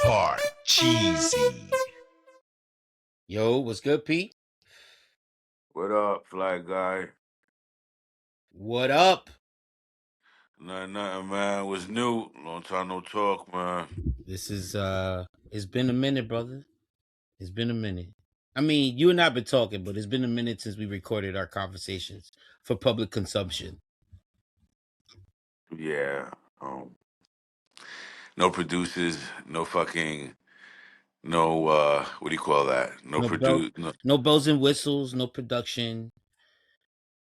Part cheesy. Yo, what's good, Pete? What up, fly guy? What up? Nothing, man. What's new? Long time no talk, man. This is it's been a minute, brother. It's been a minute. I mean, you and I've been talking, but it's been a minute since we recorded our conversations for public consumption. Yeah. No producers, no fucking, no. What do you call that? No No bell, produce, no, no bells and whistles, no production.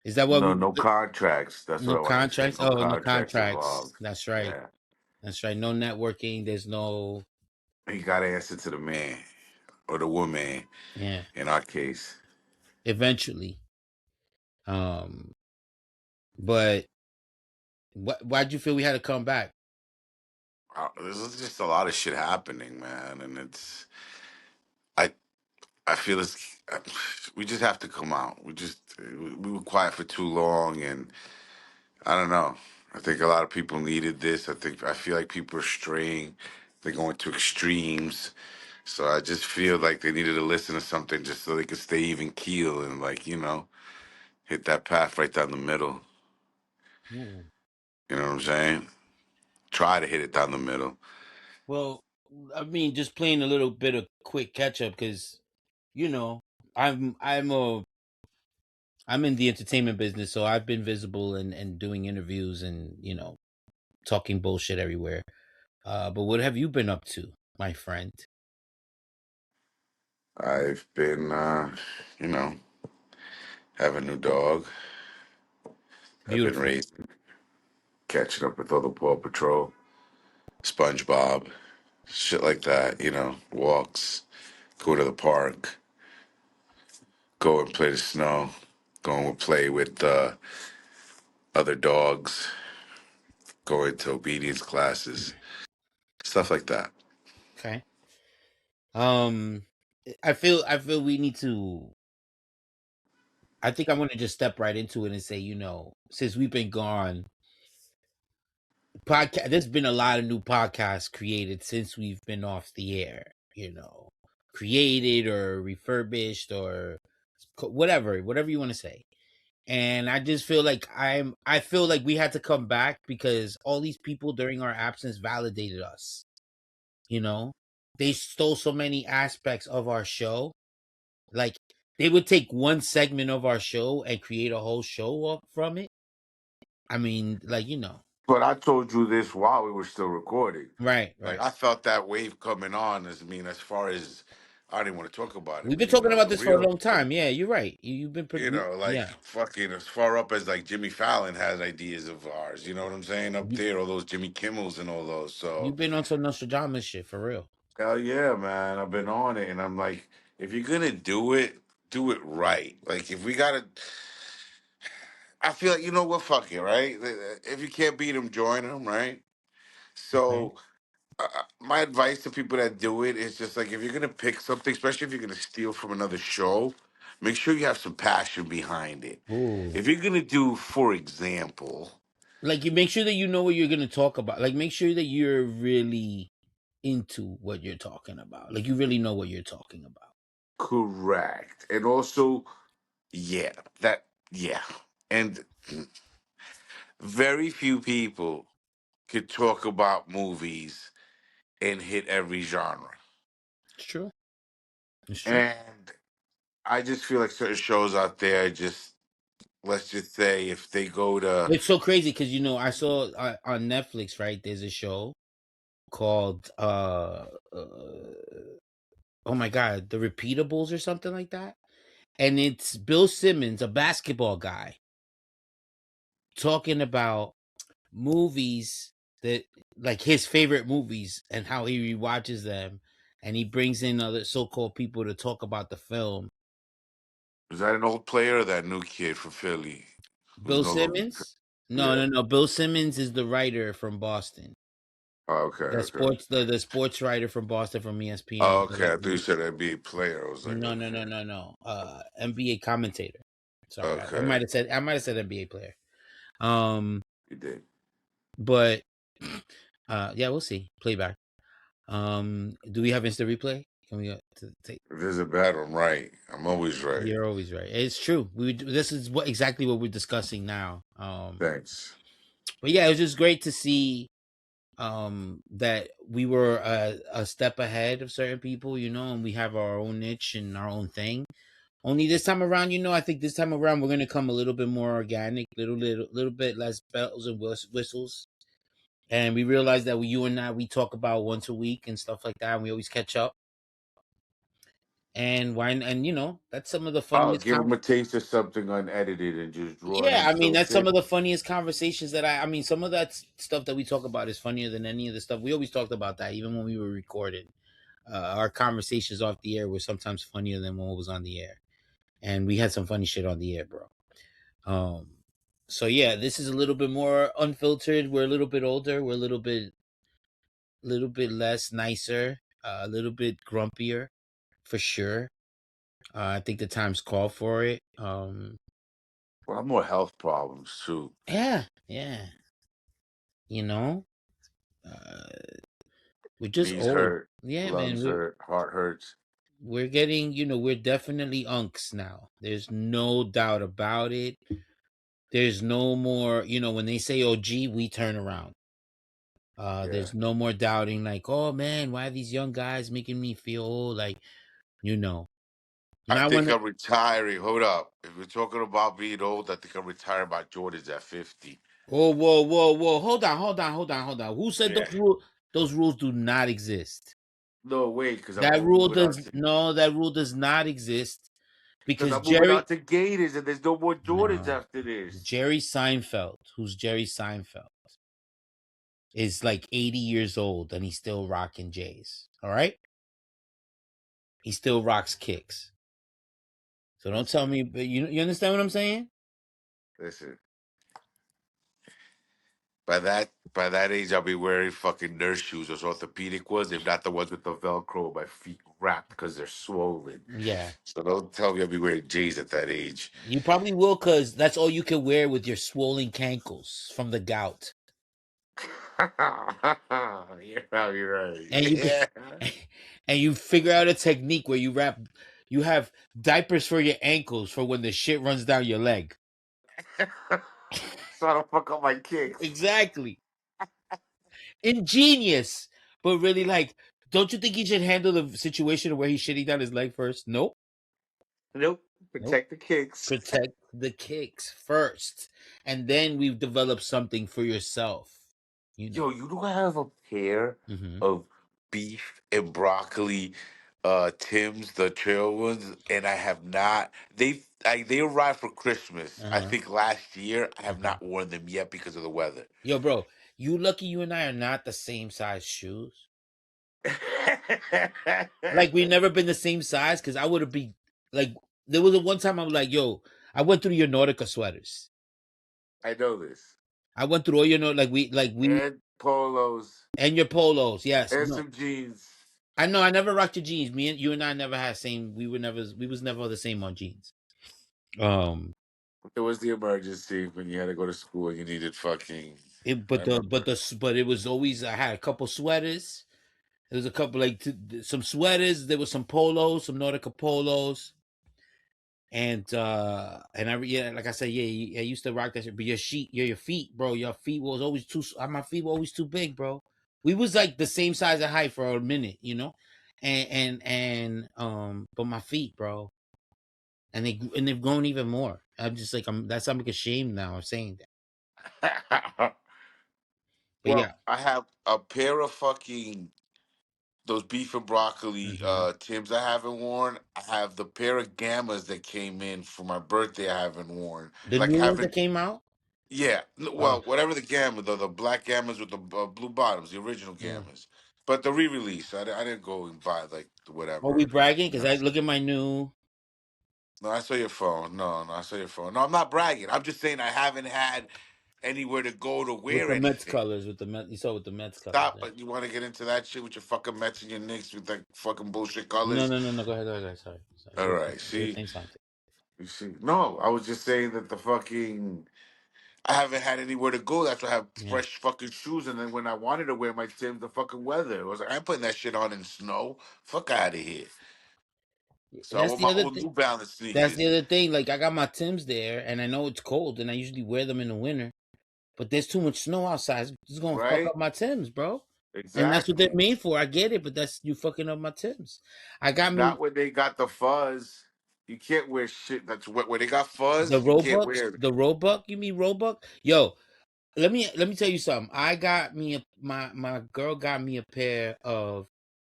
Is that what no, we? no contracts. That's what No I wanted to say. contracts. No Oh, no contracts contracts. involved. That's right. Yeah. That's right. No networking. There's no. You got to answer to the man or the woman. Yeah. In our case, Eventually. Um. But why'd you feel we had to come back? there's just a lot of shit happening, man, and I I feel we just have to come out. We were quiet for too long, and I don't know. I think a lot of people needed this. I feel like people are straying. They're going to extremes. So I just feel like they needed to listen to something just so they could stay even keel and hit that path right down the middle. Hmm. You know what I'm saying? Try to hit it down the middle. Well, I mean, just playing a little bit of quick catch up because you know I'm in the entertainment business, so I've been visible and doing interviews and talking bullshit everywhere. But what have you been up to, my friend? I've been, have a new dog. I've been Beautiful. raising, catching up with all the Paw Patrol, SpongeBob, shit like that. Walks, go to the park, go and play the snow, go and play with other dogs, go into obedience classes, stuff like that. Okay. Um, I feel we need to. I think I want to just step right into it and say, since we've been gone, podcast. There's been a lot of new podcasts created since we've been off the air. Created or refurbished or whatever you want to say. And I just feel like I feel like we had to come back because all these people during our absence validated us. You know, they stole so many aspects of our show. Like they would take one segment of our show and create a whole show up from it. I mean, But I told you this while we were still recording. right, Like right. I felt that wave coming on. As far as I didn't want to talk about it, We've been but talking about the this for a real, long time. Yeah, you're right. You've been, like yeah. fucking as far up as like Jimmy Fallon has ideas of ours. You know what I'm saying? Up You, there, all those Jimmy Kimmels and all those. So you've been on some Nostradamus shit for real. hell yeah, man. I've been on it, and I'm like, if you're gonna do it right. Like if we gotta, I feel like what, fuck it, right? If you can't beat them, join them, right? Okay. So my advice to people that do it is just like if you're gonna pick something, especially if you're gonna steal from another show, make sure you have some passion behind it. Ooh. If you're gonna do, for example, Like you make sure that you know what you're gonna talk about. Like make sure that you're really into what you're talking about. Like you really know what you're talking about. correct, and also, yeah, yeah, and very few people could talk about movies and hit every genre. It's true. It's true. And I just feel like certain shows out there, just let's just say if they go to, It's so crazy because I saw on Netflix, right? There's a show called oh my god, The Repeatables or something like that. And it's Bill Simmons, a basketball guy, talking about movies that like his favorite movies and how he rewatches them and he brings in other so-called people to talk about the film. is that an old player or that new kid from Philly who's Bill no longer? Simmons? No, Yeah. no, no. Bill Simmons is the writer from Boston. Oh, okay. The Okay. sports the sports writer from Boston from ESPN. Oh, okay. I thought you said NBA player. I was like, No, no, no, okay. no, no. NBA commentator. Sorry, I Okay. might have said NBA player. Um, You did. but yeah, we'll see. Playback. Do we have instant replay? Can we take? If there's a bad one, right? I'm always right. You're always right. It's true. This is what exactly what we're discussing now. Thanks. But yeah, it was just great to see that we were a step ahead of certain people, and we have our own niche and our own thing. Only this time around, I think this time around we're gonna come a little bit more organic, little bit less bells and whistles. And we realized that you and I, we talk about once a week and stuff like that. And we always catch up. And that's some of the I'll funniest. give them a taste of something unedited and just draw an Yeah, I mean that's some unfiltered. of the funniest conversations that I mean some of that stuff that we talk about is funnier than any of the stuff we always talked about that even when we were recording. Our conversations off the air were sometimes funnier than when it was on the air, and we had some funny shit on the air, bro. Um, so yeah, this is a little bit more unfiltered. We're a little bit older. We're a little bit less nicer. A little bit grumpier, for sure. I think the times call for it. Well, more health problems too. Yeah, yeah. You know, uh, we're just Knees old. hurt, Yeah, man. lungs hurt, heart hurts. We're getting. We're definitely unks now. There's no doubt about it. There's no more. When they say "OG," we turn around. Yeah. There's no more doubting. Like, oh man, why are these young guys making me feel old? Like, you know. I Not think when. I'm retiring. Hold up. If we're talking about being old, I think I'm retiring my Jordans at 50. Whoa, whoa, whoa, whoa! Hold on, hold on, hold on, hold on. Who said Yeah. those rules? Those rules do not exist. No, wait, because I'm That rule moving on does to no. That rule does not exist because because I'm moving on Jerry. to Gators and there's no more Jordans No, after this. Jerry Seinfeld, who's Jerry Seinfeld, is like 80 years old and he's still rocking J's. All right, he still rocks kicks. So don't tell Listen, me, but you understand what I'm saying? listen. By that age, I'll be wearing fucking nurse shoes, those orthopedic ones, if not the ones with the Velcro. My feet wrapped because they're swollen. Yeah, So don't tell me I'll be wearing J's at that age. you probably will because that's all you can wear with your swollen cankles from the gout, You're probably right. and you can, Yeah. and you figure out a technique where you have diapers for your ankles for when the shit runs down your leg. So I don't fuck up my kicks. Exactly. Ingenious. But really, like, don't you think he should handle the situation where he's shitting down his leg first? Nope. Nope. Nope. Protect the kicks. Protect the kicks first. And then we've developed something for yourself. Yo, you know I have a pair Mm-hmm. of beef and broccoli Tim's, the trail ones, and I have not they arrived for Christmas. I Uh-huh. think last year. I have Uh-huh. not worn them yet because of the weather. Yo, bro, you lucky you and I are not the same size shoes. Like we've never been the same size because I would have been like there was a one time I was like, yo, I went through your Nautica sweaters. I know this. I went through all your like we And polos and your polos. Yes. and No. some jeans. I know I never rocked your jeans. You and I never had same we was never the same on jeans. Um It was the emergency when you had to go to school and you needed fucking. it I remember. but it was always I had a couple sweaters. There was a couple like some sweaters, there was some polos, some Nautica polos. And I yeah, like I said, yeah, I used to rock that shit. But your feet, bro, your feet was always too. My feet were always too big, bro. We was like the same size of height for a minute, but my feet, bro, and they've grown even more. I'm just like I'm like ashamed now of saying that. But Well, yeah, I have a pair of fucking those beef and broccoli hmm Tims I haven't worn. I have the pair of Gammas that came in for my birthday I haven't worn. the Like new ones that haven't came out. yeah, Oh, well, whatever the Gamma, the black Gammas with the blue bottoms, the original mm. Gammas. But the re-release, I didn't go and buy like Are we whatever. bragging? You Because know. I look at my new No, I saw your phone. No, I saw your phone. No, I'm not bragging. I'm just saying I haven't had anywhere to go to with wear the Mets anything. colors. With the Met, you saw with the Mets colors. Stop, Yeah. but you want to get into that shit with your fucking Mets and your Knicks with that fucking bullshit No, colors? no, no, no. Go ahead, go ahead. Go ahead. Sorry, sorry. All right, You were see, saying something. you see. No, I was just saying that the fucking I haven't had anywhere to go. That's why I have Yeah. fresh fucking shoes. And then when I wanted to wear my Tim's, the fucking weather. I was like, I ain't putting that shit on in snow. Fuck out of here. So I That's want the my other old thing. New Balance That's the sneakers. other thing. Like I got my Tims there, and I know it's cold, and I usually wear them in the winter. But there's too much snow outside. It's gonna fuck Right? up my Tims, bro. And that's what they're Exactly. made for. I get it, but that's you fucking up my Tims. I got me Not when they got the fuzz. You can't wear shit that's wet. When they got the fuzz, you can't Roebucks. wear it. The Roebuck. You mean Roebuck? Yo, let me tell you something. I got me my girl got me a pair of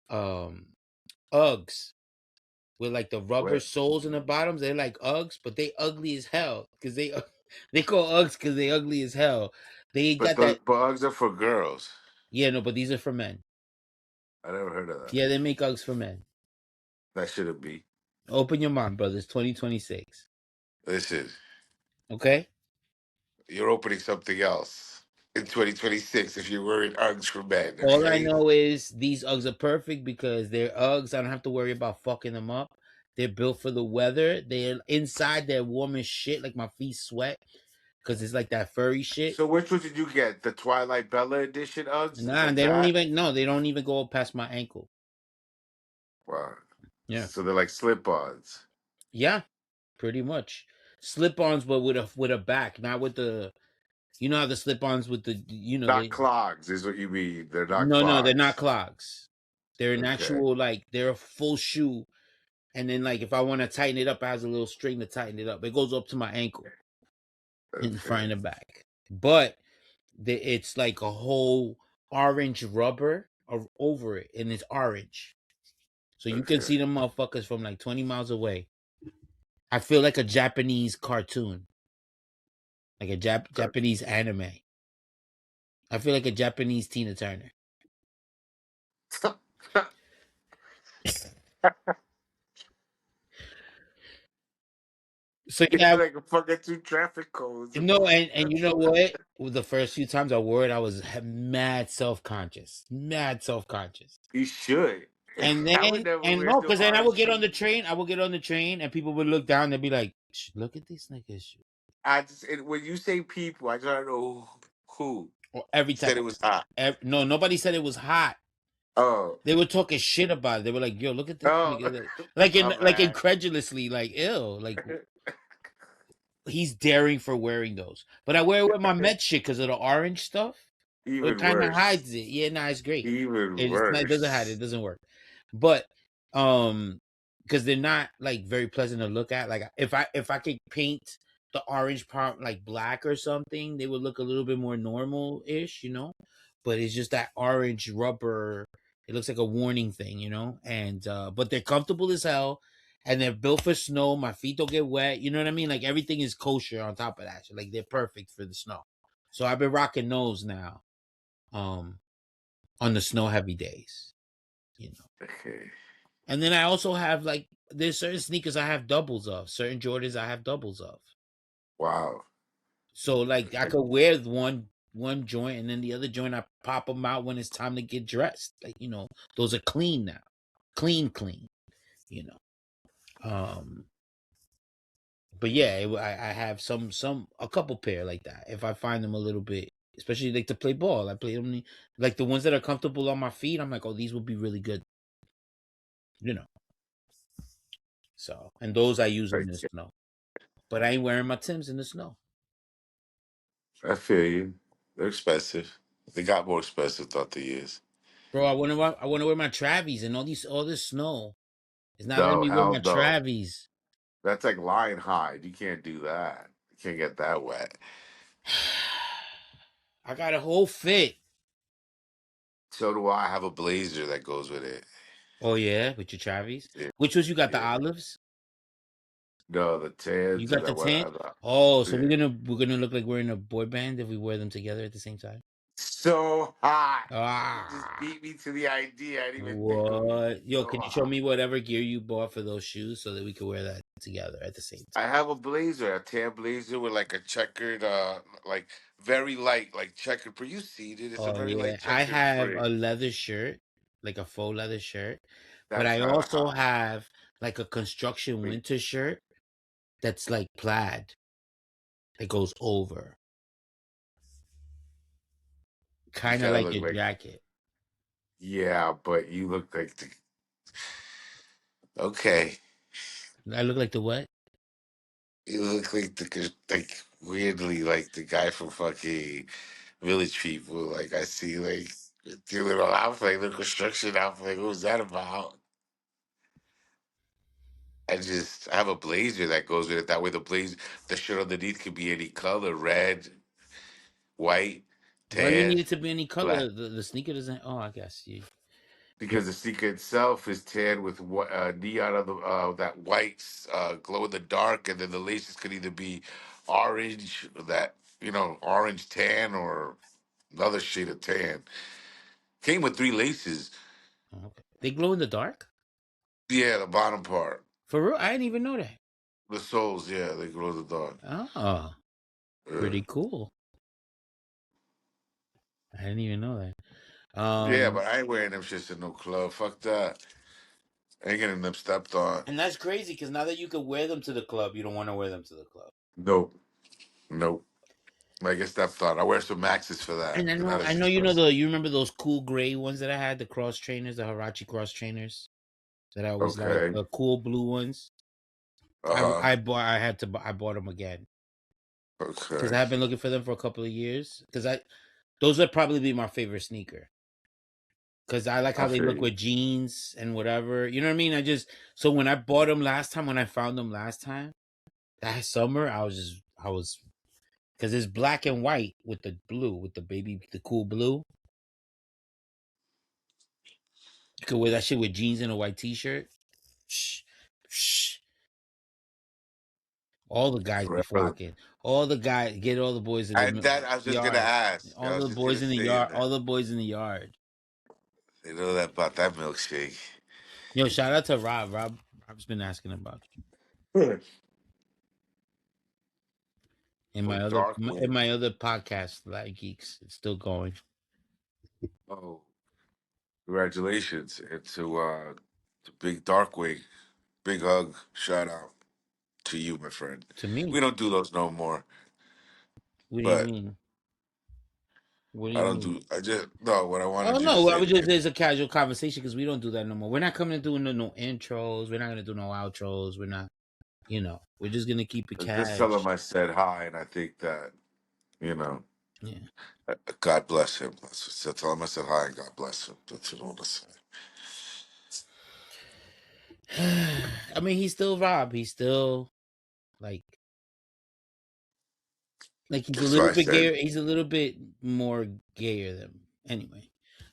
um Uggs with like the rubber What? soles in the bottoms. They're like Uggs, but they ugly as hell because they they call Uggs because they ugly as hell. They But got those that. bugs are for girls. Yeah, no, but these are for men. I never heard of that. Yeah, they make Uggs for men. That shouldn't be. Open your mind, brothers. 2026. Listen, Okay. you're opening something else in 2026 if you're wearing Uggs for men, All I okay? know is these Uggs are perfect because they're Uggs. I don't have to worry about fucking them up. They're built for the weather. They're inside. They're warm as shit. Like my feet sweat because it's like that furry shit. So which one did you get? The Twilight Bella edition Uggs? Nah, Like they don't that? even. No, they don't even go past my ankle. Wow. Yeah. So they're like slip-ons. Yeah. Pretty much. Slip-ons, but with a back, not with the. You know how the slip-ons with the. Not clogs is what you mean. They're not No, they're not clogs. clogs. They're an Okay. actual like they're a full shoe. And then like if I want to tighten it up, it has a little string to tighten it up. It goes up to my ankle in the front Okay. and the back. But it's like a whole orange rubber over it, and it's orange. So you can Okay. see them motherfuckers from like 20 miles away. I feel like a Japanese cartoon, like a Japanese anime. I feel like a Japanese Tina Turner. So You're yeah, like a fucking two traffic codes. no, and you know what? With the first few times I wore it, I was mad self conscious, mad self conscious. You should. And I would then never and wear no, no because then I orange would get on shoes. the train. I would get on the train, and people would look down. They'd be like, "Look at these niggas." When you say people, I just don't know who Or every time, said it was hot. no, nobody said it was hot. Oh. They were talking shit about it. They were like, "Yo, look at this Oh. nigga," My like bad. incredulously, like ill, like he's daring for wearing those. But I wear it with my Met shit because of the orange stuff. So it Even kind of worse. hides it. Yeah, nah, it's great. Even It's not, it doesn't hide it. worse. It doesn't work. But um, because they're not like very pleasant to look at. Like if I could paint the orange part like black or something, they would look a little bit more normal ish, But it's just that orange rubber. It looks like a warning thing, And but they're comfortable as hell. And they're built for snow. My feet don't get wet. You know what I mean? Like everything is kosher on top of that. So like they're perfect for the snow. So I've been rocking those now. Um, on the snow heavy days, you know. Okay. And then I also have like there's certain sneakers I have doubles of, certain Jordans I have doubles of. Wow. So like I could wear one joint and then the other joint I pop them out when it's time to get dressed. Like those are clean now, clean. You know. But yeah, I have a couple pair like that. If I find them a little bit, especially like to play ball, I play them like the ones that are comfortable on my feet. I'm like, oh, these would be really good. You know. So, and those I use in the Okay. snow. But I ain't wearing my Tims in the snow. I feel you. They're expensive. They got more expensive throughout the years. Bro, I wanna wear my Travies and all this snow. It's not letting No, me wear hell my no. Travies. That's like lion hide. You can't do that. You can't get that wet. I got a whole fit. So do I. Have a blazer that goes with it. Oh yeah, with your Travies. Yeah. Which ones you got? The Yeah. olives? No, the You tans and got the that tan? whatever. Oh, so we're Yeah. gonna look like we're in a boy band if we wear them together at the same time. So hot. You just Ah, beat me to the idea. I didn't even think of it. what? Yo, So can you show hot. me whatever gear you bought for those shoes so that we could wear that together at the same I time? have a blazer, a tan blazer with like a checkered, like very light, like checkered print. You see it? It's a Oh very yeah, light I checkered have print. a leather shirt, like a faux leather shirt, but That's I kind of also hot. have like a construction Wait, winter shirt that's like plaid that goes over. You kind of kind of like look your like, jacket. yeah, but you look like the, okay. I look like the what? You look like the, like, weirdly, like the guy from fucking Village People. Like, I see, like, your little outfit, little construction outfit. What was that about? I have a blazer that goes with it. That way, the shirt underneath could be any color: red, white, Why do you need tan, it to be any black. color? The sneaker doesn't. Oh, I guess you. Because the sneaker itself is tan with neon of the that white glow in the dark, and then the laces could either be orange, that orange tan, or another shade of tan. Came with three laces. Oh, okay. They glow in the dark. Yeah, the bottom part, For real, I didn't even know that. the soles. Yeah, they glow in the dark. Oh, Uh, pretty cool. I didn't even know that. yeah, but I ain't wearing them shits in no club. Fuck that. I ain't getting them stepped on. And that's crazy because now that you could wear them to the club, you don't want to wear them to the club. Nope, nope. I get stepped on. I wear some maxes for that. And They're not I as know expensive. you remember those cool gray ones that I had, the cross trainers, the Hirachi cross trainers that I always like, Okay. the cool blue ones. Uh huh. I bought them again because Okay. I have been looking for them for a couple of years. Those would probably be my favorite sneaker because I like I how they feel look you. with jeans and whatever. You know what I mean? So when I bought them last time, when I found them last time that summer, I was because it's black and white with the blue, with the cool blue. You could wear that shit with jeans and a white t-shirt. Shh, shh. All the guys be Forever. flocking. All the guys get all the boys in And the that I was just gonna yard. ask. I All was the just gonna boys in the say yard. that. All the boys in the yard. They know that about that milkshake. Yo, shout out to Rob. Rob's been asking about you in Oh, dark in wing. my other podcast, Light Geeks. It's still going. Oh, congratulations. And to Big Dark Wing. Big hug. Shout out to you, my friend. To me, We don't do those no more. what do you But mean? What do I you don't mean? do I just no, what I Oh wanted you to no, I say was to just him. there's a casual conversation because we don't do that no more. We're not coming to do no intros. We're not gonna do no outros. We're not. We're just gonna keep it Just tell him cash. I said hi, and I think that, you know, Yeah. God bless him. Tell him I said hi and God bless him. That's what I want to say. I mean, he's still Rob. He's still like he's a That's why little I bit said, gayer. He's a little bit more gayer than anyway.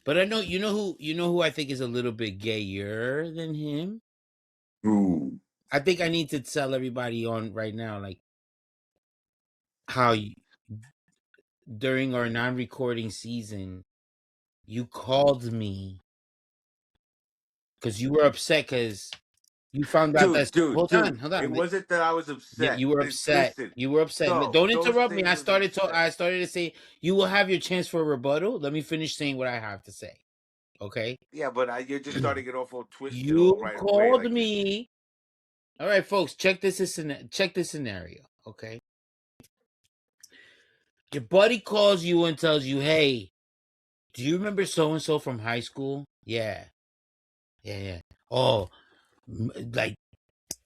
But I know who I think is a little bit gayer than him. ooh, I think I need to tell everybody on right now, like how during our non-recording season, you called me because you were upset because you found out that dude. hold It on. wasn't that I was Yeah, upset. you were upset. Listen, You were upset. no, Don't don't interrupt say me. he was upset. I started to say you will have your chance for a rebuttal. Let me finish saying what I have to say. Okay? Yeah, but you're just starting it off all twisted all You right away. called Like you, me. All right, folks, check this scenario, okay? Your buddy calls you and tells you, "Hey, do you remember so and so from high school?" Yeah. Yeah, yeah. Oh, like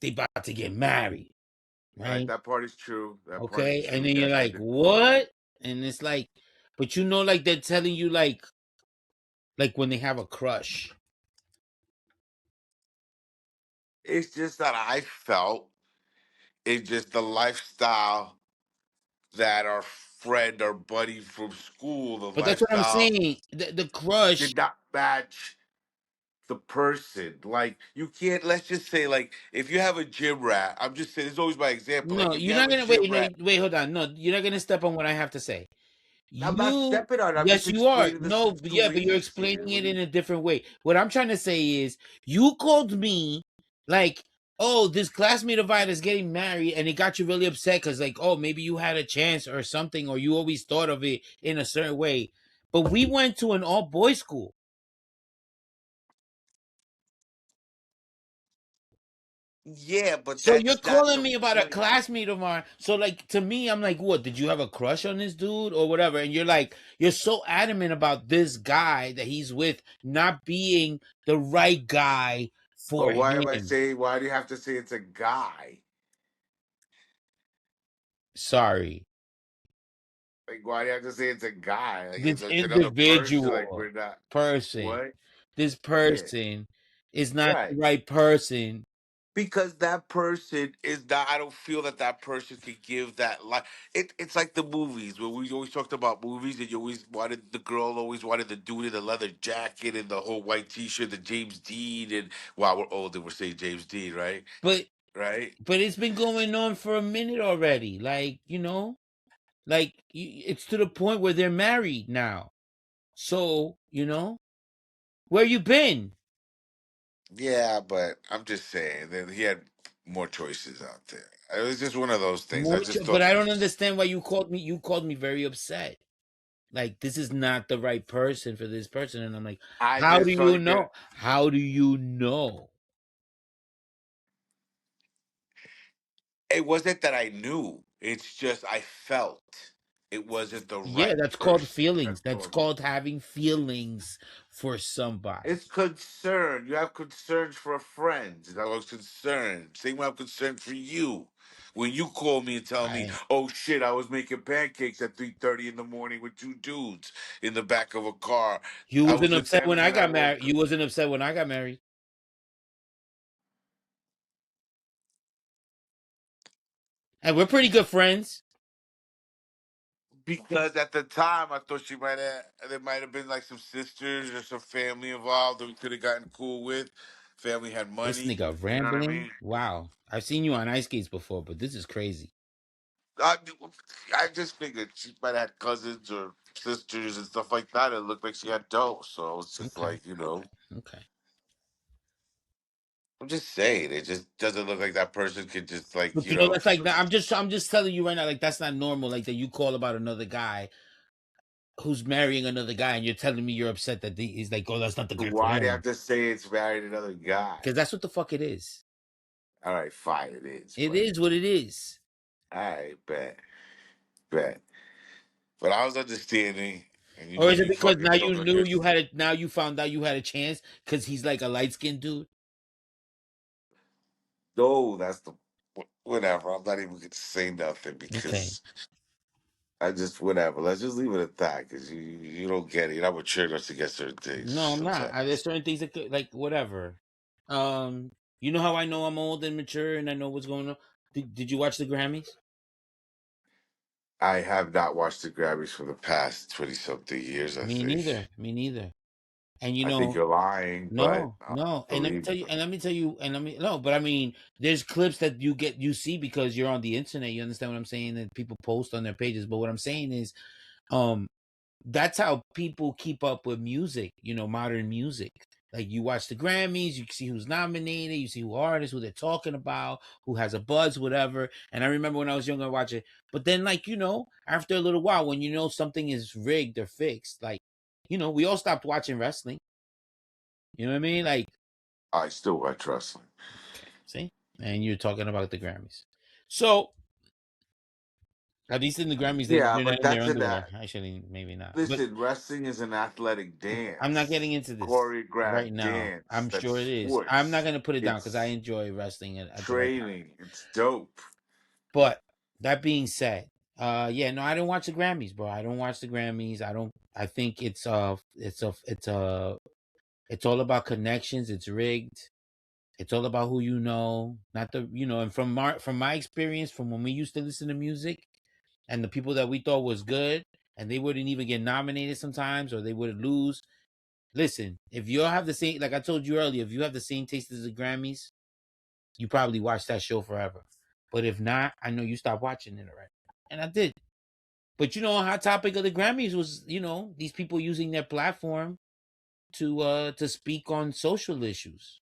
they about to get married, all right, right? that part is true. That part is Okay? And true. then you're Yes, I like, did call you. "What?" And it's like, but like they're telling you like when they have a crush. It's just that I felt it's just the lifestyle that our friend or buddy from school, the But that's what I'm lifestyle saying. The crush. did not match the person. Like you can't. Let's just say, like if you have a gym rat, I'm just saying. It's always my example. No, Like if you you're have not a gonna gym wait. No, rat, wait, hold on. No, you're not gonna step on what I have to say. I'm not You, stepping on it. I'm just yes, you are. explaining the No, yeah, but you're situations here. explaining What it do you? in a different way. What I'm trying to say is, you called me like, oh, this classmate of mine is getting married, and it got you really upset because, like, oh, maybe you had a chance or something, or you always thought of it in a certain way. But we went to an all boys school. Yeah, but So you're that's not calling the me about a point. classmate of mine. So like to me, I'm like, what? Did you have a crush on this dude or whatever? And you're like, you're so adamant about this guy that he's with not being the right guy for But why am I him. saying? Why do you have to say it's a guy? Sorry. Like, why do you have to say it's a guy? Like, This it's another person. Like, individual we're not. person, What? this Yeah. person is not the Right. right person. Because that person is not. I don't feel that that person could give that life. It's like the movies where we always talked about movies, and you always wanted the girl always wanted the dude in the leather jacket and the whole white T-shirt, the James Dean, and wow, we're old and we're saying James Dean, right? But Right. it's been going on for a minute already. Like, like it's to the point where they're married now. So, where you been? Yeah, but I'm just saying that he had more choices out there. It was just one of those things. I just But thought. I don't understand why you called me very upset. Like this is not the right person for this person and I'm like, I how do just you felt like know? How do you know? it wasn't that I knew. It's just I felt it wasn't the Yeah, right that's called person. feelings. That's That's all. called having feelings for somebody. It's concern. You have concerns for a friend. I was concerned. Same way I'm concerned for you. When you call me and tell me, I "Oh shit, I was making pancakes at 3:30 in the morning with two dudes in the back of a car. You I wasn't was with upset them, when and I then I got married. woke You up." wasn't upset when I got married. And we're pretty good friends. Because at the time, I thought she might have. There might have been like some sisters or some family involved that we could have gotten cool with. Family had This money. nigga You know what I rambling. mean? Wow. I've seen you on ice skates before, but this is crazy. I, I just figured she might have had cousins or sisters and stuff like that. It looked like she had dough, so I was just Okay. like, Okay. I'm just saying, it just doesn't look like that person could just like, But that's like that. I'm just telling you right now, like that's not normal. Like that you call about another guy who's marrying another guy, and you're telling me you're upset that he's like, oh, that's not the guy for why do you have him. to say it's married another guy? Because that's what the fuck it is. All right, fine, it is, It but is what it is. all right, bet. But I was understanding, and Or is it you because fucking now told you me knew here. you had it? Now you found out you had a chance because he's like a light skinned dude. No, that's the whatever. I'm not even gonna say nothing Okay. because I just whatever. Let's just leave it at that because you don't get it. You're not mature enough to get certain things No, I'm not. There's sometimes. certain things that could, like whatever. Um, you know how I know I'm old and mature and I know what's going on. Did you watch the Grammys? I have not watched the Grammys for the past 20 something years, I Me think. neither. Me neither. And I think you're lying, but no, I no. And let me believe tell you, no, but I mean, there's clips that you see because you're on the internet. You understand what I'm saying? That people post on their pages. But what I'm saying is, um, that's how people keep up with music, modern music. Like you watch the Grammys, you see who's nominated, you see who artists, who they're talking about, who has a buzz, whatever. And I remember when I was younger, I watch it. But then, like, after a little while, when something is rigged or fixed, like, we all stopped watching wrestling. You know what I mean? Like, I still watch wrestling. okay, see? And you're talking about the Grammys. So, at least in the Grammys, Yeah, they're not but in their that's an underwear. Actually, maybe not. But listen. Wrestling is an athletic I'm not getting dance, into this right choreographed now. dance. I'm That's sure it is. I'm not sports. going to put it down because I It's enjoy wrestling at the right time. training. It's dope. But that being said, yeah, no, I don't watch the Grammys, bro. I don't watch the Grammys. I don't. I think it's all about connections. It's rigged. It's all about who you know, not the And from my experience, from when we used to listen to music, and the people that we thought was good, and they wouldn't even get nominated sometimes, or they would lose. Listen, if you have the same, like I told you earlier, if you have the same taste as the Grammys, you probably watch that show forever. But if not, I know you stopped watching it already. And I did. But a hot topic of the Grammys was, these people using their platform to speak on social issues.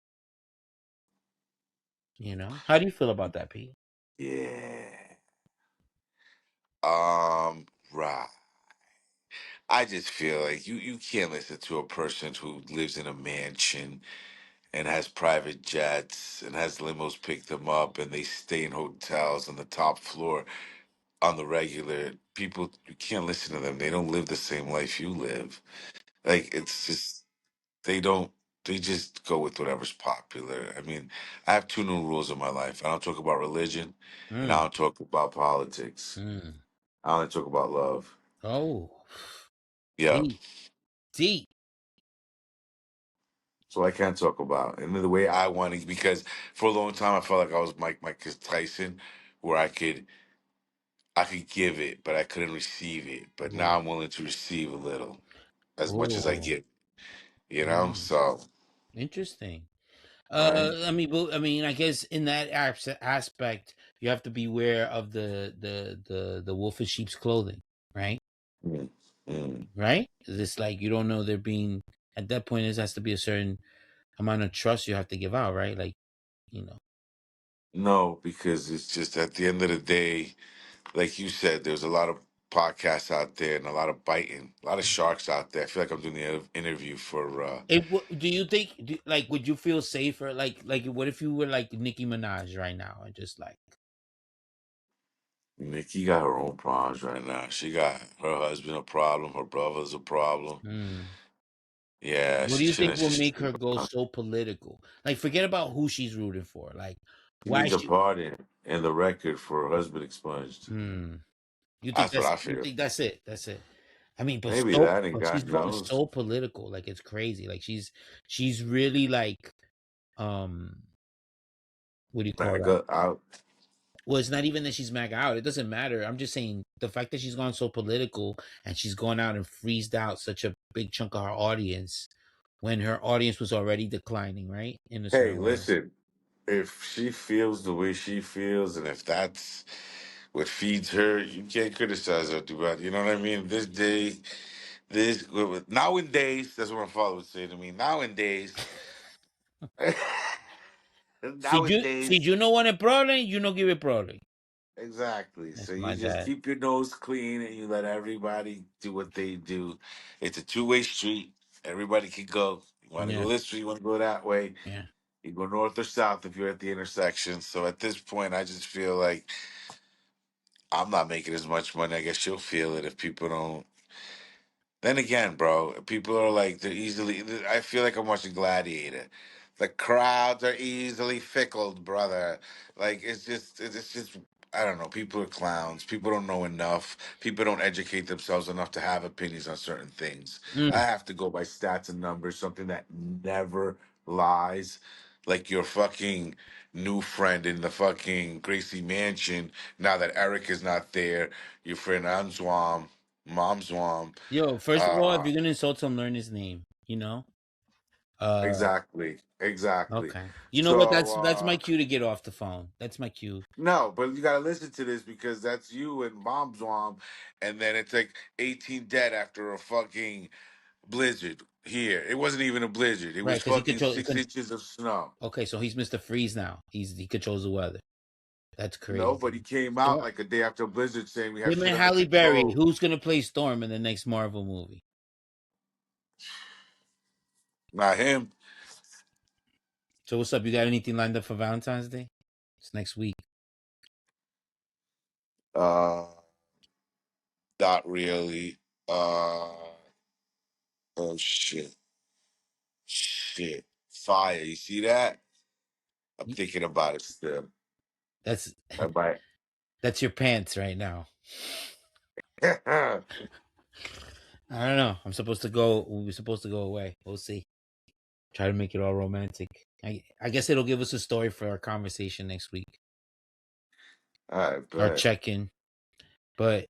How do you feel about that, Pete? Yeah. Right. I just feel like you can't listen to a person who lives in a mansion and has private jets and has limos pick them up and they stay in hotels on the top floor on the regular. People, you can't listen to them. They don't live the same life you live. Like, it's just, they don't, they just go with whatever's popular. I mean, I have two new rules in my life. I don't talk about religion and I Mm, don't talk about politics. mm. I only talk about love. Oh, Yeah. deep, deep. So I can't talk about and the way I want to, because for a long time I felt like I was Mike Tyson, where I could give it, but I couldn't receive it. But now Oh, I'm willing to receive a little, as much as I oh, give. You know, mm. so Interesting. right. I guess in that aspect, you have to beware of the wolf in sheep's clothing, right? Mm, mm. Right? It's like you don't know they're being at that point. There has to be a certain amount of trust you have to give out, right? Like you know. No, because it's just at the end of the day, like you said, there's a lot of podcasts out there and a lot of biting, a lot of sharks out there. I feel like I'm doing the interview for Do you think like would you feel safer like what if you were like Nicki Minaj right now and just like Nikki. Got her own problems right now. She got her husband a problem, her brother's a problem. hmm. Yeah, What do she you think shouldn't. will She make should her go so political? Like forget about who she's rooting for. Like She why needs a she pardon and the record for her husband expunged. hmm. That's what I You feel. think that's it? That's it. I mean, Maybe that, and but she's God going knows. so political, like it's crazy. Like she's really like um what do you call Back that? up out. Well, it's not even that she's MAGA out. It doesn't matter. I'm just saying the fact that she's gone so political and she's gone out and freezed out such a big chunk of her audience when her audience was already declining, right? In a Hey, certain way. listen. If she feels the way she feels, and if that's what feeds her, you can't criticize her too bad. You know what I mean? This day, nowadays, that's what my father would say to me. Nowadays, Si nowadays, you no want a problem, you no give a problem. exactly. So That's my you just dad. keep your nose clean and you let everybody do what they do. It's a two-way street. Everybody can go. You want to Yeah, go this way, you want to go that way. yeah. You go north or south if you're at the intersection. So at this point, I just feel like I'm not making as much money. I guess she'll feel it if people don't. Then again, bro, people are like they're easily. I feel like I'm watching Gladiator. The crowds are easily fickle, brother. Like it's just. I don't know. People are clowns. People don't know enough. People don't educate themselves enough to have opinions on certain things. I Mm. have to go by stats and numbers, something that never lies. Like your fucking new friend in the fucking Gracie Mansion. Now that Eric is not there, your friend Anzwam, Momswam. Yo, first of all, if Uh, you're gonna insult him, learn his name. Uh, exactly, exactly. okay. You know what? So That's my cue to get off the phone. That's my cue. no, but you gotta listen to this because that's you and Momswam, and then it's like 18 dead after a fucking blizzard here. It wasn't even a blizzard. It Right, was because he fucking controls. 6 inches of snow. Okay, so he's Mr. Freeze now. He controls the weather. That's No, but he crazy. came out like a day after a blizzard saying we have Him shit and under Halle Berry. control. Who's gonna play Storm in the next Marvel movie? Not him. So what's up? You got anything lined up for Valentine's Day? It's next week. Uh, not really. Oh shit, shit, fire. You see that? I'm thinking about it still. That's I might. that's your pants right now. I don't know. I'm supposed to go. We're supposed to go away. We'll see. Try to make it all romantic. I guess it'll give us a story for our conversation next week. I Our bet. check in. But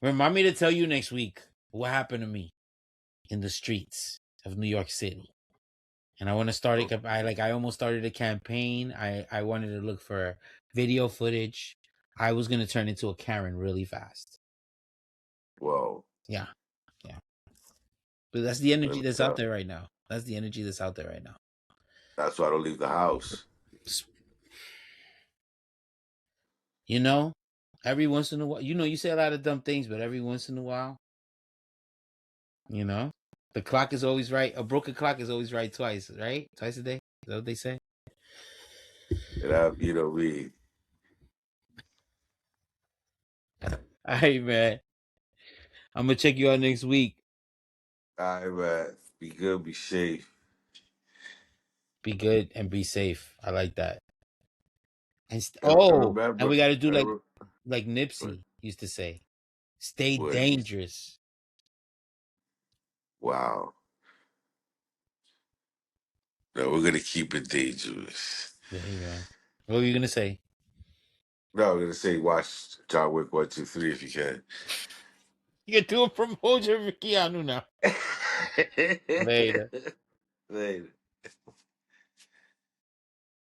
remind me to tell you next week what happened to me in the streets of New York City. And I want to start it. I almost started a campaign. I wanted to look for video footage. I was gonna turn into a Karen really fast. Whoa. Yeah, yeah. But that's the energy Let me that's out tell there right now. That's the energy that's out there right now. That's why I don't leave the house. You know, every once in a while, you say a lot of dumb things, but every once in a while, you know. The clock is always right. A broken clock is always right twice, right? Twice a day. Is that what they say? And I, you know me. All right, man. I'm gonna check you out next week. All right, man. Be good, be safe. Be good and be safe. I like that. And And and remember, we got to do and like re- Nipsey used to say, stay what is dangerous. wow. No, we're gonna keep it dangerous. There you go. What were you gonna say? No, I'm gonna say watch John Wick 1, 2, 3 if you can. You can do a promotion for Keanu now. Later. Later.